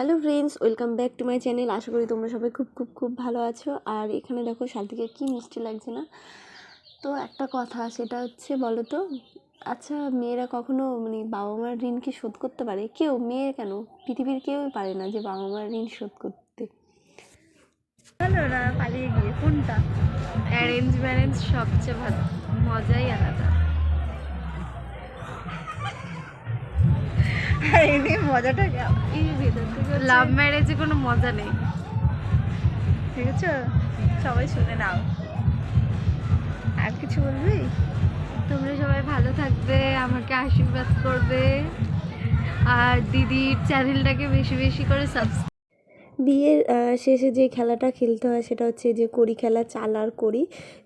Hello friends, welcome back to my channel. আশা করি তোমরা সবাই খুব খুব খুব ভালো আছো। আর এখানে দেখো শান্তিকে কি মিষ্টি লাগছে না? তো একটা কথা, সেটা হচ্ছে বলো তো, আচ্ছা মেয়েরা কখনো বাবা মার ঋণ কি শোধ করতে পারে? কেউ, মেয়ে কেন, পৃথিবীর কেউই পারে না যে বাবা মার ঋণ শোধ করতে। ভালো না পালিয়ে গিয়ে কোনটা? অ্যারেঞ্জ ম্যারেঞ্জ সবচেয়ে ভালো, মজাই আলাদা। আর এমনি মজাটা এই ভেতর থেকে লাভ ম্যারেজে কোনো মজা নেই, ঠিক আছে? সবাই শুনে নাও। আর কিছু বলবি? তোমরা সবাই ভালো থাকবে, আমাকে আশীর্বাদ করবে, আর দিদির চ্যানেলটাকে বেশি বেশি করে সাবস্ক্রাইব। বিয়ের শেষে যে খেলাটা খেলতে হয় সেটা হচ্ছে যে কড়ি খেলা, চাল আর কড়ি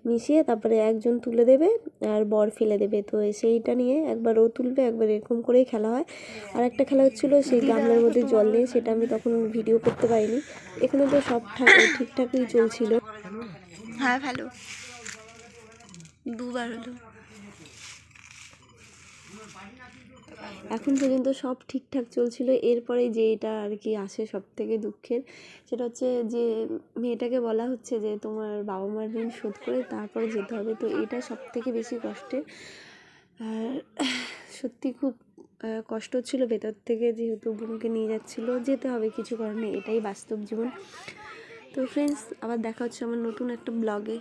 মিশিয়ে তারপরে একজন তুলে দেবে আর বর ফেলে দেবে। তো সেইটা নিয়ে একবার ও তুলবে, একবার এরকম করেই খেলা হয়। আর একটা খেলা হচ্ছিলো সেই গামলার মধ্যে জল নিয়ে, সেটা আমি তখন ভিডিও করতে পারিনি। এখানে তো সব ঠিকঠাকই চলছিল। হ্যাঁ ভালো, দুবার হলো। এখন পর্যন্ত সব ঠিকঠাক চলছিল। এরপরে যেটা আর কি আসে সব থেকে দুঃখের, সেটা হচ্ছে যে মেয়েটাকে বলা হচ্ছে যে তোমার বাবা মার ঋণ শোধ করে তারপরে যেতে হবে। তো এটা সব থেকে বেশি কষ্টের। আর সত্যি খুব কষ্ট হচ্ছিল ভেতর থেকে, যেহেতু বোনকে নিয়ে যাচ্ছিলো, যেতে হবে, কিছু করার নেই, এটাই বাস্তব জীবন। তো ফ্রেন্ডস, আবার দেখা হচ্ছে আমার নতুন একটা ব্লগে।